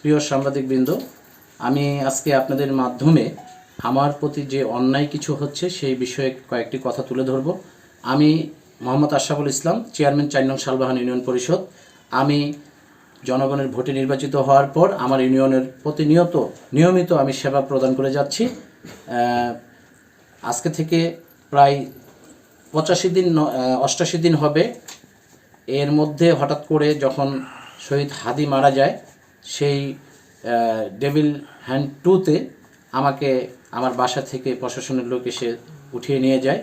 প্রিয় সাংবাদিকবৃন্দ, আমি আজকে আপনাদের মাধ্যমে আমার প্রতি যে অন্যায় কিছু হচ্ছে সেই বিষয়ে কয়েকটি কথা তুলে ধরব। আমি মোহাম্মদ আশরাফুল ইসলাম, চেয়ারম্যান ৪ নং শালবাহান ইউনিয়ন পরিষদ। আমি জনগণের ভোটে নির্বাচিত হওয়ার পর আমার ইউনিয়নের নিয়মিত আমি সেবা প্রদান করে যাচ্ছি। আজকে থেকে প্রায় 88 দিন হবে। এর মধ্যে হঠাৎ করে যখন শহীদ হাদি মারা যায়, সেই ডেভিল হ্যান্ড 2-তে আমাকে আমার বাসা থেকে প্রশাসনের লোক এসে উঠিয়ে নিয়ে যায়।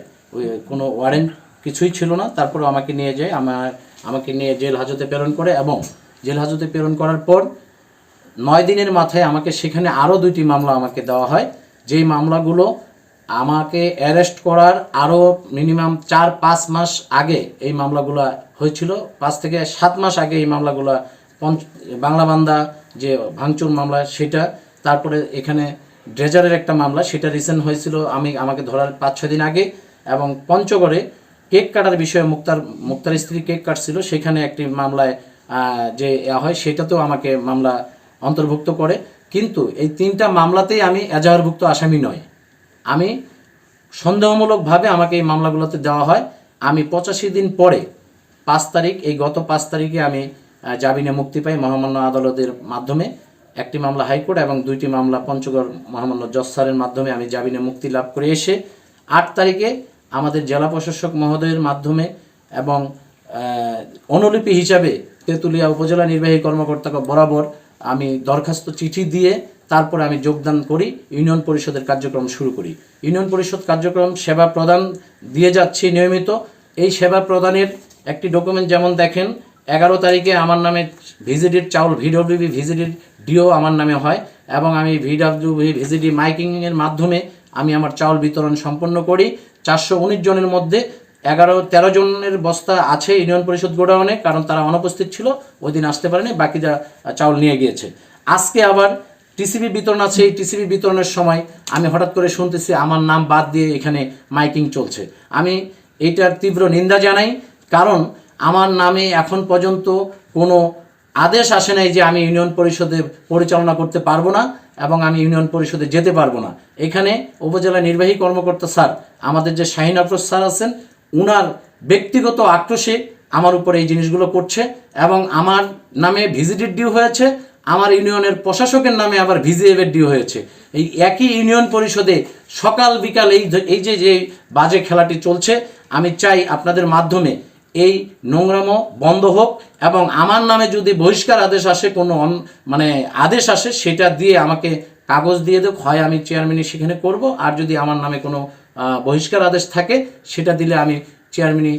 কোনো ওয়ারেন্ট কিছুই ছিল না, তারপরেও আমাকে নিয়ে যায়, আমাকে নিয়ে জেল হাজতে প্রেরণ করে এবং জেল হাজতে প্রেরণ করার পর 9 দিনের মাথায় আমাকে সেখানে আরও 2টি মামলা আমাকে দেওয়া হয়। যেই মামলাগুলো আমাকে অ্যারেস্ট করার আরও মিনিমাম 4-5 মাস আগে এই মামলাগুলো হয়েছিল। 5 থেকে 7 মাস আগে এই মামলাগুলো, বাংলা বান্দা যে ভাঙচুর মামলা সেটা, তারপরে এখানে ড্রেজারের একটা মামলা, সেটা রিসেন্ট হয়েছিল আমাকে ধরার 5-6 দিন আগে। এবং পঞ্চগড়ে কেক কাটার বিষয়ে মুক্তার স্ত্রী কেক কাটছিল, সেখানে একটি মামলায় যে হয় সেটাতেও আমাকে মামলা অন্তর্ভুক্ত করে। কিন্তু এই 3টা মামলাতেই আমি এজাহারভুক্ত আসামি নয়। আমি সন্দেহমূলকভাবে আমাকে এই মামলাগুলোতে দেওয়া হয়। আমি 85 দিন পরে 5 তারিখ, গত 5 তারিখে আমি জামিনে মুক্তি পাই মহামান্য আদালতের মাধ্যমে। একটি মামলা হাইকোর্ট এবং 2টি মামলা পঞ্চগড় মহামান্য জজ স্যারের মাধ্যমে আমি জামিনে মুক্তি লাভ করে এসে 8 তারিখে আমাদের জেলা প্রশাসক মহোদয়ের মাধ্যমে এবং অনুলিপি হিসাবে তেঁতুলিয়া উপজেলা নির্বাহী কর্মকর্তাকে বরাবর আমি দরখাস্ত চিঠি দিয়ে তারপরে আমি যোগদান করি, ইউনিয়ন পরিষদের কার্যক্রম শুরু করি। ইউনিয়ন পরিষদ কার্যক্রম সেবা প্রদান দিয়ে যাচ্ছি নিয়মিত। এই সেবা প্রদানের একটি ডকুমেন্ট যেমন দেখেন, 11 তারিখে আমার নামে ভিজিডির চাউল ভিডব্লিউবি ভিজিডির ডিও আমার নামে হয় এবং আমি ভিডব্লিউবি ভিজিডি মাইকিংয়ের মাধ্যমে আমি আমার চাউল বিতরণ সম্পন্ন করি। 419 জনের মধ্যে 13 জনের বস্তা আছে ইউনিয়ন পরিষদ গোডাউনে, কারণ তারা অনুপস্থিত ছিল, ওই দিন আসতে পারেনি, বাকিরা চাউল নিয়ে গিয়েছে। আজকে আবার টিসিবি বিতরণ আছে। এই টিসিবি বিতরণের সময় আমি হঠাৎ করে শুনতেছি আমার নাম বাদ দিয়ে এখানে মাইকিং চলছে। আমি এইটার তীব্র নিন্দা জানাই, কারণ আমার নামে এখন পর্যন্ত কোনো আদেশ আসে নাই যে আমি ইউনিয়ন পরিষদে পরিচালনা করতে পারবো না এবং আমি ইউনিয়ন পরিষদে যেতে পারবো না। এখানে উপজেলা নির্বাহী কর্মকর্তা স্যার, আমাদের যে শাহিন আফরোজ স্যার আছেন, উনার ব্যক্তিগত আক্রোশে আমার উপর এই জিনিসগুলো করছে এবং আমার নামে ভিজিডির ডিউ হয়েছে, আমার ইউনিয়নের প্রশাসকের নামে আবার ভিজিএফের ডিউ হয়েছে। এই একই ইউনিয়ন পরিষদে সকাল বিকাল এই যে বাজে খেলাটি চলছে। আমি চাই আপনাদের মাধ্যমে এই নোংরামো বন্ধ হোক এবং আমার নামে যদি বহিষ্কার আদেশ আসে, কোনো আদেশ আসে, সেটা দিয়ে আমাকে কাগজ দিয়ে দেখ, হয় আমি চেয়ারম্যানই সেখানে করব, আর যদি আমার নামে কোনো বহিষ্কার আদেশ থাকে সেটা দিলে আমি চেয়ারম্যানই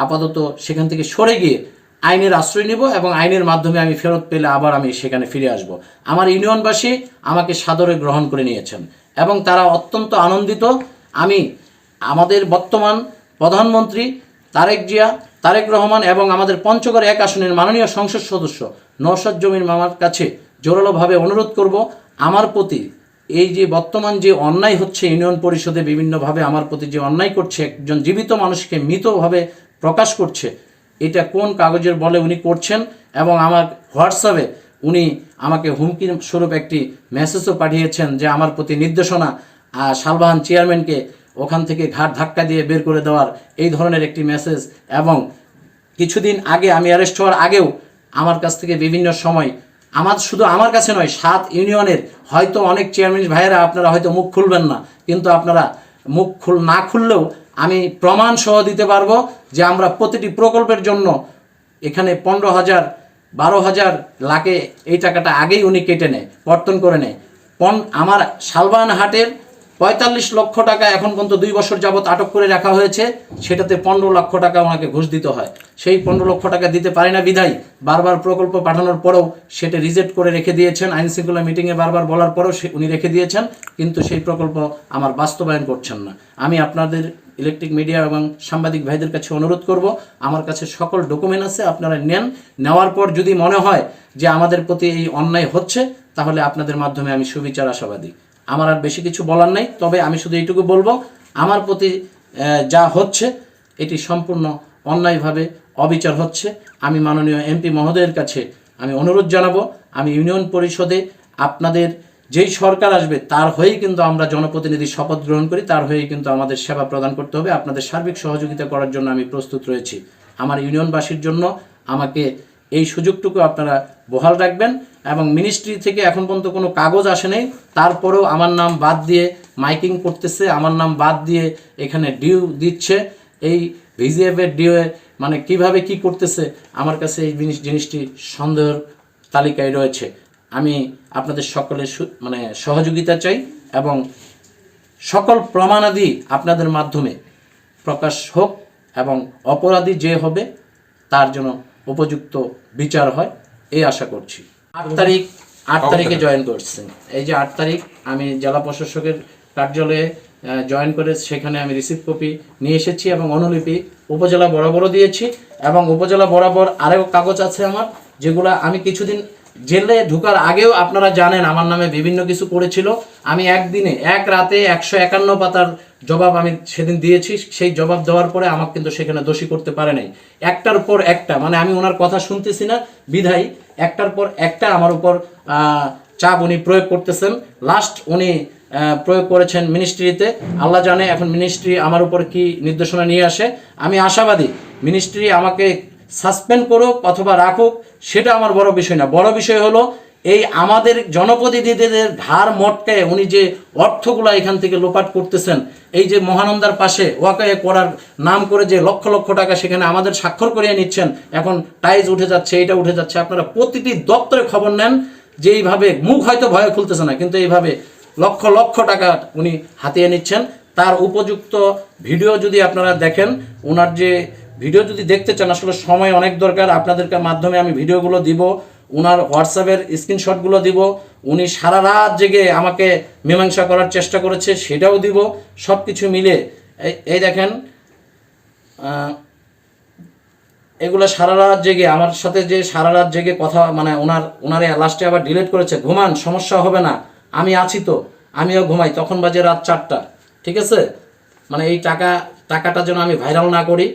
আপাতত সেখান থেকে সরে গিয়ে আইনের আশ্রয় নেব এবং আইনের মাধ্যমে আমি ফেরত পেলে আবার আমি সেখানে ফিরে আসব। আমার ইউনিয়নবাসী আমাকে সাদরে গ্রহণ করে নিয়েছেন এবং তারা অত্যন্ত আনন্দিত। আমাদের বর্তমান প্রধানমন্ত্রী তারেক রহমান এবং আমাদের পঞ্চগড় 1 আসনের মাননীয় সংসদ সদস্য নওশাদ জমির মামার কাছে জোরালোভাবে অনুরোধ করব, আমার প্রতি এই যে বর্তমান যে অন্যায় হচ্ছে ইউনিয়ন পরিষদে বিভিন্নভাবে আমার প্রতি যে অন্যায় করছে, একজন জীবিত মানুষকে মৃতভাবে প্রকাশ করছে, এটা কোন কাগজের বলে উনি করছেন এবং আমার হোয়াটসঅ্যাপে উনি আমাকে হুমকি স্বরূপ একটি মেসেজও পাঠিয়েছেন যে আমার প্রতি নির্দেশনা, শালবাহান চেয়ারম্যানকে ওখান থেকে ঘাট ধাক্কা দিয়ে বের করে দেওয়ার, এই ধরনের একটি মেসেজ। এবং কিছুদিন আগে আমি অ্যারেস্ট হওয়ার আগেও আমার কাছ থেকে বিভিন্ন সময়, শুধু আমার কাছে নয়, 7 ইউনিয়নের হয়তো অনেক চেয়ারম্যান ভাইয়েরা আপনারা হয়তো মুখ খুলবেন না, কিন্তু আপনারা মুখ না খুললেও আমি প্রমাণ সহ দিতে পারবো যে আমরা প্রতিটি প্রকল্পের জন্য এখানে 15,000 12,000 লাখে এই টাকাটা আগেই উনি কেটে নেয়, কর্তন করে নেয়। আমার শালবাহান হাটের 45 লক্ষ টাকা এখন পর্যন্ত 2 বছর যাবৎ আটক করে রাখা হয়েছে, সেটাতে 15 লক্ষ টাকা ওনাকে ঘুষ দিতে হয়। সেই 15 লক্ষ টাকা দিতে পারে না বিধায় বারবার প্রকল্প পাঠানোর পরেও সেটা রিজেক্ট করে রেখে দিয়েছেন। আইন শৃঙ্খলা মিটিংয়ে বারবার বলার পরেও উনি রেখে দিয়েছেন, কিন্তু সেই প্রকল্প আমার বাস্তবায়ন করছেন না। আমি আপনাদের ইলেকট্রিক মিডিয়া এবং সাংবাদিক ভাইদের কাছে অনুরোধ করব, আমার কাছে সকল ডকুমেন্ট আছে, আপনারা নেওয়ার পর যদি মনে হয় যে আমাদের প্রতি এই অন্যায় হচ্ছে, তাহলে আপনাদের মাধ্যমে আমি সুবিচার আশাবাদী। আমার আর বেশি কিছু বলার নাই, তবে আমি শুধু এইটুকু বলবো, আমার প্রতি যা হচ্ছে এটি সম্পূর্ণ অন্যায়ভাবে অবিচার হচ্ছে। আমি মাননীয় এমপি মহোদয়ের কাছে আমি অনুরোধ জানাবো, আমি ইউনিয়ন পরিষদে আপনাদের যেই সরকার আসবে তার হয়েই কিন্তু আমরা জনপ্রতিনিধি শপথ গ্রহণ করি, তার হয়েই কিন্তু আমাদের সেবা প্রদান করতে হবে। আপনাদের সার্বিক সহযোগিতা করার জন্য আমি প্রস্তুত রয়েছি। আমার ইউনিয়নবাসীর জন্য আমাকে এই সুযোগটুকু আপনারা বহাল রাখবেন। এবং মিনিস্ট্রি থেকে এখন পর্যন্ত কোনো কাগজ আসে নাই, তারপরেও আমার নাম বাদ দিয়ে মাইকিং করতেছে, আমার নাম বাদ দিয়ে এখানে ডিউ দিচ্ছে। এই ভিজিএফের ডিউ মানে কিভাবে কি করতেছে, আমার কাছে এই জিনিসটি সন্দেহের তালিকায় রয়েছে। আমি আপনাদের সকলের মানে সহযোগিতা চাই এবং সকল প্রমাণাদি আপনাদের মাধ্যমে প্রকাশ হোক এবং অপরাধী যে হবে তার জন্য উপযুক্ত বিচার হয়, এই আশা করছি। 8 তারিখে জয়েন করছি। এই যে 8 তারিখ আমি জেলা প্রশাসকের কার্যালয়ে জয়েন করে সেখানে আমি রিসিভ কপি নিয়ে এসেছি এবং অনুলিপি উপজেলা বরাবরও দিয়েছি। এবং উপজেলা বরাবর আরও কাগজ আছে আমার, যেগুলো আমি কিছুদিন জেলে ঢোকার আগেও আপনারা জানেন আমার নামে বিভিন্ন কিছু করেছিল। আমি একদিনে এক রাতে 151 পাতার জবাব আমি সেদিন দিয়েছি। সেই জবাব দেওয়ার পরে আমাকে কিন্তু সেখানে দোষী করতে পারে নাই। একটার পর একটা, মানে আমি ওনার কথা শুনতেছি না বিধায় একটার পর একটা আমার উপর চাপ উনি প্রয়োগ করতেছেন। লাস্ট উনি প্রয়োগ করেছেন মিনিস্ট্রিতে। আল্লাহ জানে এখন মিনিস্ট্রি আমার উপর কি নির্দেশনা নিয়ে আসে। আমি আশাবাদী মিনিস্ট্রি আমাকে সাসপেন্ড করুক অথবা রাখুক, সেটা আমার বড় বিষয় না। বড় বিষয় হলো এই আমাদের জনপ্রতিনিধিদের ধার মটকায় উনি যে অর্থগুলো এখান থেকে লোপাট করতেছেন, এই যে মহানন্দার পাশে ওয়াকায়ে করার নাম করে যে লক্ষ লক্ষ টাকা সেখানে আমাদের স্বাক্ষর করিয়ে নিচ্ছেন, এখন টাইজ উঠে যাচ্ছে, এইটা উঠে যাচ্ছে। আপনারা প্রতিটি দপ্তরে খবর নেন যে এইভাবে মুখ হয়তো ভয়ে খুলতেছে না, কিন্তু এইভাবে লক্ষ লক্ষ টাকা উনি হাতিয়ে নিচ্ছেন। তার উপযুক্ত ভিডিও যদি আপনারা দেখেন, ওনার যে ভিডিও যদি দেখতে চান, আসলে সময় অনেক দরকার, আপনাদেরকে মাধ্যমে আমি ভিডিওগুলো দিব, ওনার হোয়াটসঅ্যাপের স্ক্রিনশটগুলো দিব। উনি সারা রাত জেগে আমাকে মীমাংসা করার চেষ্টা করেছে, সেটাও দিব। সব কিছু মিলে এই দেখেন, এগুলো সারা রাত জেগে আমার সাথে যে সারা রাত জেগে কথা, মানে ওনারে লাস্টে আবার ডিলিট করেছে। ঘুমান, সমস্যা হবে না, আমি আছি তো, আমিও ঘুমাই। তখন বাজে রাত 4টা, ঠিক আছে? মানে এই টাকাটা যেন আমি ভাইরাল না করি,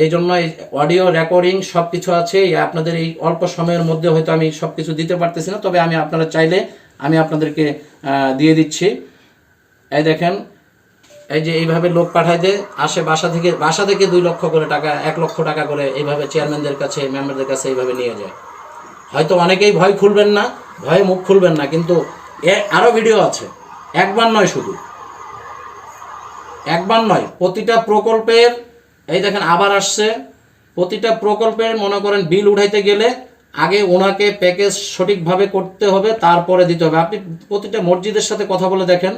এই জন্য এই অডিও রেকর্ডিং সব কিছু আছে। আপনাদের এই অল্প সময়ের মধ্যে হয়তো আমি সব কিছু দিতে পারতেছি না, তবে আমি আপনারা চাইলে আমি আপনাদেরকে দিয়ে দিচ্ছি। এই দেখেন, এই যে এইভাবে লোক পাঠায় দিয়ে আসে বাসা থেকে 2 লক্ষ করে টাকা, 1 লক্ষ টাকা করে এইভাবে চেয়ারম্যানদের কাছে, মেম্বারদের কাছে এইভাবে নিয়ে যায়। হয়তো অনেকেই ভয় খুলবেন না, ভয়ে মুখ খুলবেন না, কিন্তু আরও ভিডিও আছে। একবার নয়, শুধু একবার নয়, প্রতিটা প্রকল্পের এই দেখেন আবার আসছে। প্রতিটা প্রকল্পের মনে করেন বিল উঠাইতে গেলে আগে ওনাকে প্যাকেজ সঠিকভাবে করতে হবে, তারপরে দিতে হবে। আপনি প্রতিটা মসজিদের সাথে কথা বলে দেখেন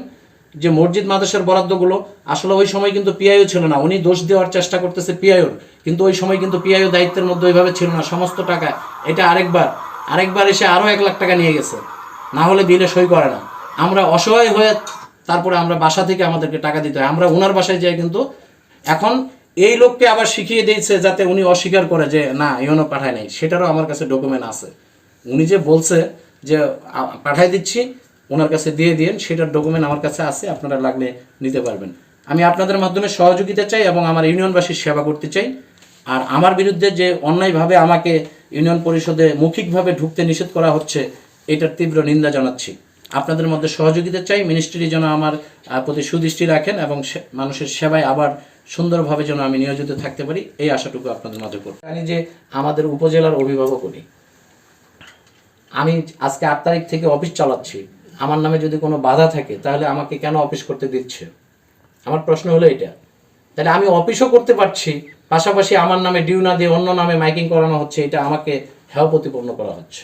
যে মসজিদ মাদ্রাসার বরাদ্দগুলো আসলে ওই সময় কিন্তু পিআইও ছিল না। উনি দোষ দেওয়ার চেষ্টা করতেছে পিআইওর, কিন্তু ওই সময় কিন্তু পিআইও দায়িত্বের মধ্যে ওইভাবে ছিল না। সমস্ত টাকা এটা আরেকবার এসে আরও 1 লাখ টাকা নিয়ে গেছে, না হলে বিলে সই করে না। আমরা অসহায় হয়ে তারপরে আমরা বাসা থেকে আমাদেরকে টাকা দিতে হয়। আমরা ওনার বাসায় যাই, কিন্তু এখন এই লোককে আবার শিখিয়ে দিয়েছে যাতে উনি অস্বীকার করে যে না ইউনো পাঠায় নাই। সেটারও আমার কাছে ডকুমেন্ট আছে। উনি যে বলছে যে পাঠাই দিচ্ছি, ওনার কাছে দিয়ে দিন, সেটার ডকুমেন্ট আমার কাছে আছে, আপনারা লাগলে নিতে পারবেন। আমি আপনাদের মাধ্যমে সহযোগিতা চাই এবং আমার ইউনিয়নবাসীর সেবা করতে চাই। আর আমার বিরুদ্ধে যে অন্যায়ভাবে আমাকে ইউনিয়ন পরিষদে মৌখিকভাবে ঢুকতে নিষেধ করা হচ্ছে, এটার তীব্র নিন্দা জানাচ্ছি। আপনাদের মধ্যে সহযোগিতা চাই। মিনিস্ট্রি যেন আমার প্রতি সুদৃষ্টি রাখেন এবং মানুষের সেবায় আবার সুন্দরভাবে যেন আমি নিয়োজিত থাকতে পারি, এই আশাটুকু আপনাদের মাঝে করব। জানি যে আমাদের উপজেলার অভিভাবক উনি। আমি আজকে 8 তারিখ থেকে অফিস চালাচ্ছি। আমার নামে যদি কোনো বাধা থাকে তাহলে আমাকে কেন অফিস করতে দিচ্ছে? আমার প্রশ্ন হলো এটা। তাহলে আমি অফিসও করতে পারছি, পাশাপাশি আমার নামে ডিউ না দিয়ে অন্য নামে মাইকিং করানো হচ্ছে, এটা আমাকে হেয় প্রতিপন্ন করা হচ্ছে।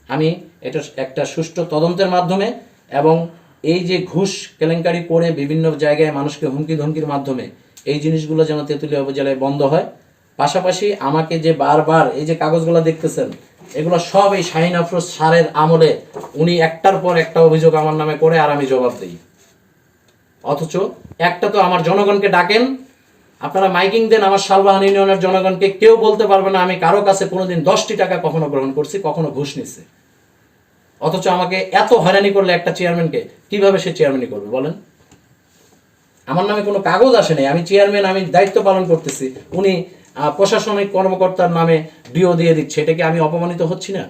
আমি এটা একটা সুষ্ঠু তদন্তের মাধ্যমে এবং এই যে ঘুষ কেলেঙ্কারি করে বিভিন্ন জায়গায় মানুষকে হুমকি ধমকির মাধ্যমে এই জিনিসগুলো যেন তেঁতুলিয়া উপজেলায় বন্ধ হয়। পাশাপাশি আমাকে যে বারবার এই যে কাগজগুলো দেখতেছেন, এগুলো সব এই শাহিন আফরোজ স্যারের আমলে উনি একটার পর একটা অভিযোগ আমার নামে করে আর আমি জবাব দিই। অথচ একটা তো আমার জনগণকে ডাকেন, আপনারা মাইকিং দেন আমার শালবাহান ইউনিয়নের জনগণকে, কেউ বলতে পারবে না আমি কারো কাছে কোনোদিন 10টি টাকা কখনো গ্রহণ করছি, কখনো ঘুষ নিছি। অথচ আমাকে এত হয়রানি করলে একটা চেয়ারম্যানকে কিভাবে সে চেয়ারম্যানই করবে বলেন? আমার নামে কোনো কাগজ আসে নাই, আমি চেয়ারম্যান, আমি দায়িত্ব পালন করতেছি, উনি প্রশাসনিক কর্মকর্তার নামে ডিও দিয়ে দিচ্ছে। এটা কি আমি অপমানিত হচ্ছি না?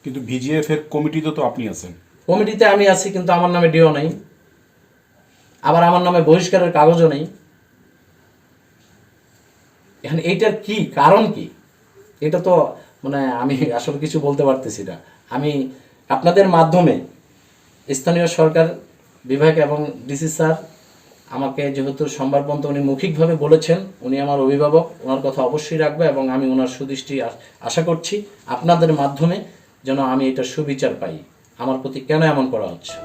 কিন্তু ভিজিএফ এর কমিটিতে তো আপনি আছেন। কমিটিতে আমি আছি, কিন্তু আমার নামে ডিও নেই, আবার আমার নামে বহিষ্কারের কাগজও নেই। এখন এইটার কি কারণ কি, এটা তো মানে আমি আসলে কিছু বলতে পারতেছি না। আমি আপনাদের মাধ্যমে স্থানীয় সরকার বিভাগ এবং ডিসি স্যার আমাকে যেহেতু সোমবার পর্যন্ত উনি মৌখিকভাবে বলেছেন, উনি আমার অভিভাবক, ওনার কথা অবশ্যই রাখবে এবং আমি ওনার সুদৃষ্টি আশা করছি আপনাদের মাধ্যমে যেন আমি এটা সুবিচার পাই, আমার প্রতি কেন এমন করা হচ্ছে।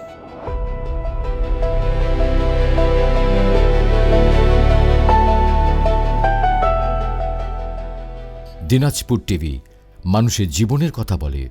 দিনাজপুর টিভি, মানুষের জীবনের কথা বলে।